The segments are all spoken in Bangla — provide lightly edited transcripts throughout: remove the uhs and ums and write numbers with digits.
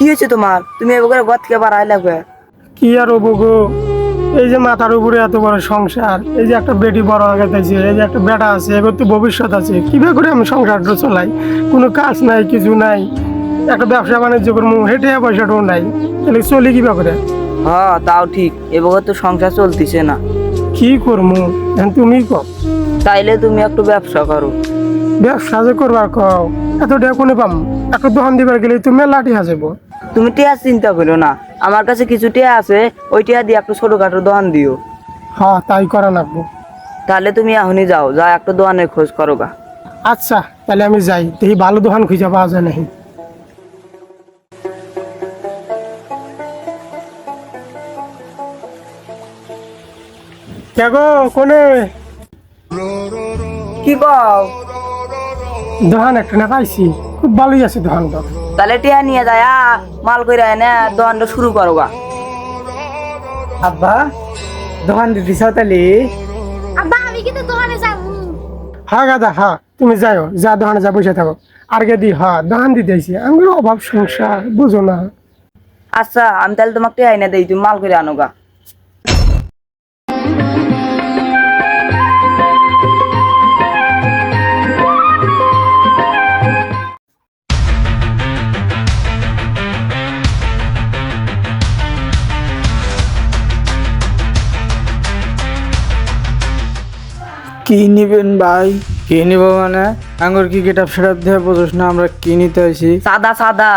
কি হয়েছে তোমার? তুমি এবার ঘর থেকে বাড়াই লাগবে। কি আর হবো গো, এই যে মাথার উপরে এত বড় সংসার, এই যে একটা বেটি বড় হয়ে গেছে, এই যে একটা বেটা আছে, এবার তো ভবিষ্যৎ আছে, কিভাবে করে আমি সংসারটা চলাই? কোনো কাজ নাই, কিছু নাই, একটা ব্যবসা বাণিজ্য করবো, হেঁটে পয়সাটাও নাই, তাহলে চলি কিভাবে করে? হ্যাঁ তাও ঠিক, এবার তো সংসার চলতিছে না। কি করবো এখন তুমি কও। তাইলে তুমি একটু ব্যবসা করো। ব্যবসা যে করবার কও, এত টাকা কোনে পাম? একটা দোকান দিবার গেলে তুমি লাঠি হাজাবো। তুমি টিয়া চিন্তা করো না, আমার কাছে কিছু টিয়া আছে, ওই টিয়া দিয়ে একটু ছোটখাটো দোকান দিও। হ্যাঁ তাই করা লাগবো। তাহলে তুমি এখনই যাও, যা একটা দোকানের খোঁজ করো গা। আচ্ছা তাহলে আমি যাই, দেখি ভালো দোকান খুঁজে পাওয়া যায় নাকি। কে গো কোনে? কি কও? দোকান একটা না পাইছি, খুব ভালোই আছে দোকানটা। তাহলে টিয়া নিয়ে যায় মাল করে এনে দোকানটা শুরু করো গা। আব্বা দোকান দিতেছ তাহলে? আব্বা আমি কিন্তু দোকানে যাবো। হ্যাঁ গাদা হ্যাঁ, তুমি যাও, যা দোকানে যা বসে থাকো। আর গে দি হ্যাঁ দোকান দিতেছি, আমি অভাব সংসার বুঝো না। আচ্ছা আমি তাহলে তোমাকে টিয়া এনে দেই, তুমি মাল করে আনো গা। কি নিবেন ভাই? কি নিব মানে আঙ্গুর কি গেট আপ সেট দিয়ে বোঝোস না আমরা কি নিতে আইছি? সাদা সাদা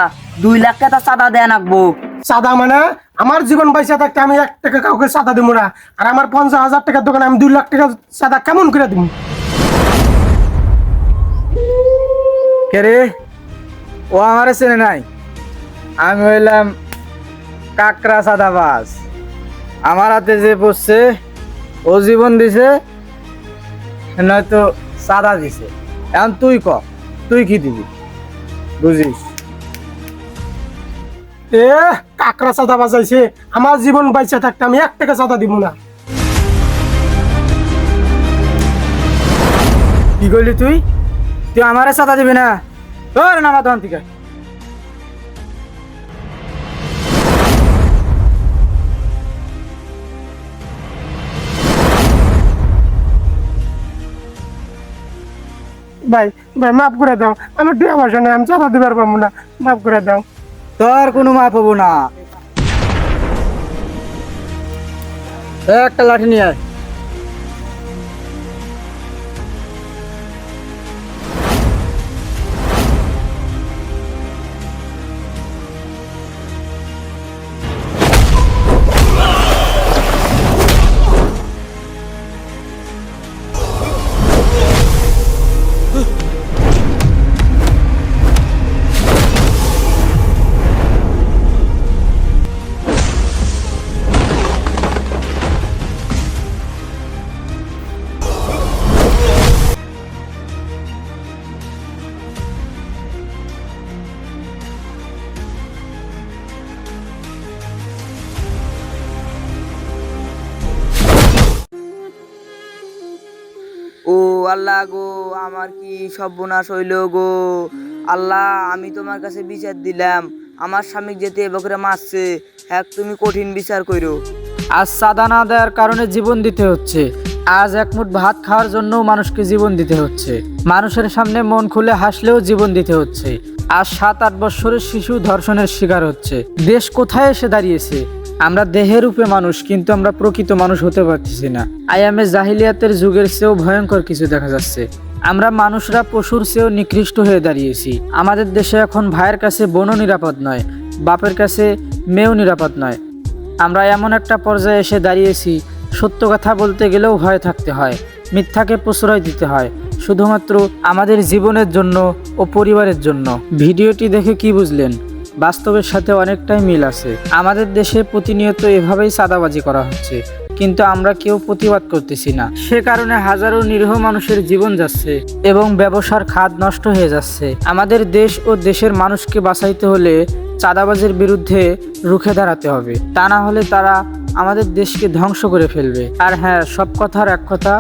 2 লাখ টাকা সাদা দেন আঁকবো। চাঁদা মানে আমার জীবন পয়সা থাকতে আমি 1 টাকা কাউকে চাঁদা দিব না, আর আমার 50,000 টাকার দোকানে আমি 2 লাখ টাকা চাঁদা কেমন করে দিব? কে রে? ও আমারে চেনে নাই। আমি হইলাম কাকড়া সাদাবাজ। আমার হাতে যে পড়ছে ও জীবন দিছে, নয়তো সাদা দিছে। এখন তুই ক, তুই কি দিবি? বুঝিস? এ কাকড়া চাঁদা বাজাইছে, আমার জীবন পয়সা থাকতে আমি 1 টাকা চাঁদা দিব না। কি করলি তুই? তুই আমারে সাদা দিবি না? তোর নামা দোকান থেকে। ভাই ভাই মাফ করে দাও, আমার টাকা পয়সা নেই, আমি চাঁদা দিবার পাবো না, মাফ করে দাও। তোর কোনো মাপ হবো না। একটা লাঠি নিয়ে আয়। ও আল্লাহ গো, আমার কি সর্বনাশ হইল গো। আল্লাহ আমি তোমার কাছে বিচার দিলাম, আমার স্বামী যেতে এবকরে মারছে, হ্যাঁ তুমি কঠিন বিচার করো। আজ সাদা না দেওয়ার কারণে জীবন দিতে হচ্ছে। আজ এক মুঠ ভাত খাওয়ার জন্য মানুষকে জীবন দিতে হচ্ছে। মানুষের সামনে মন খুলে হাসলেও জীবন দিতে হচ্ছে। আজ 7-8 বছরের শিশু ধর্ষণের শিকার হচ্ছে। দেশ কোথায় এসে দাঁড়িয়েছে? আমরা দেহের রূপে মানুষ, কিন্তু আমরা প্রকৃত মানুষ হতে পারতেছি না। আয়ামে জাহিলিয়াতের যুগের চেয়েও ভয়ঙ্কর কিছু দেখা যাচ্ছে। আমরা মানুষরা পশুর চেয়েও নিকৃষ্ট হয়ে দাঁড়িয়েছি। আমাদের দেশে এখন ভাইয়ের কাছে বোনও নিরাপদ নয়, বাপের কাছে মেয়েও নিরাপদ নয়। আমরা এমন একটা পর্যায়ে এসে দাঁড়িয়েছি, সত্য কথা বলতে গেলেও ভয় থাকতে হয়, মিথ্যাকে প্রশ্রয় দিতে হয়, শুধুমাত্র আমাদের জীবনের জন্য ও পরিবারের জন্য। ভিডিওটি দেখে কি বুঝলেন? বাস্তবের সাথে অনেকটাই মিল আছে। আমাদের দেশে প্রতিনিয়ত এভাবেই চাঁদাবাজি করা হচ্ছে, কিন্তু আমরা কেউ প্রতিবাদ করতেছি না। সে কারণে হাজারো নিরীহ মানুষের জীবন যাচ্ছে এবং ব্যবসার খাত নষ্ট হয়ে যাচ্ছে। আমাদের দেশ ও দেশের মানুষকে বাঁচাইতে হলে চাঁদাবাজির বিরুদ্ধে রুখে দাঁড়াতে হবে, তা না হলে তারা আমাদের দেশকে ধ্বংস করে ফেলবে। আর হ্যাঁ, সব কথার এক কথা,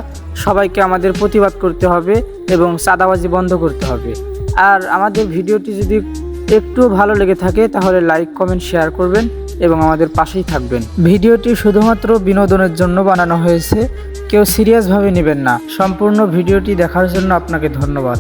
সবাইকে আমাদের প্রতিবাদ করতে হবে এবং চাঁদাবাজি বন্ধ করতে হবে। আর আমাদের ভিডিওটি যদি একটুও ভালো লেগে থাকে তাহলে লাইক কমেন্ট শেয়ার করবেন এবং আমাদের পাশেই থাকবেন। ভিডিওটি শুধুমাত্র বিনোদনের জন্য বানানো হয়েছে, কেউ সিরিয়াসভাবে নেবেন না। সম্পূর্ণ ভিডিওটি দেখার জন্য আপনাকে ধন্যবাদ।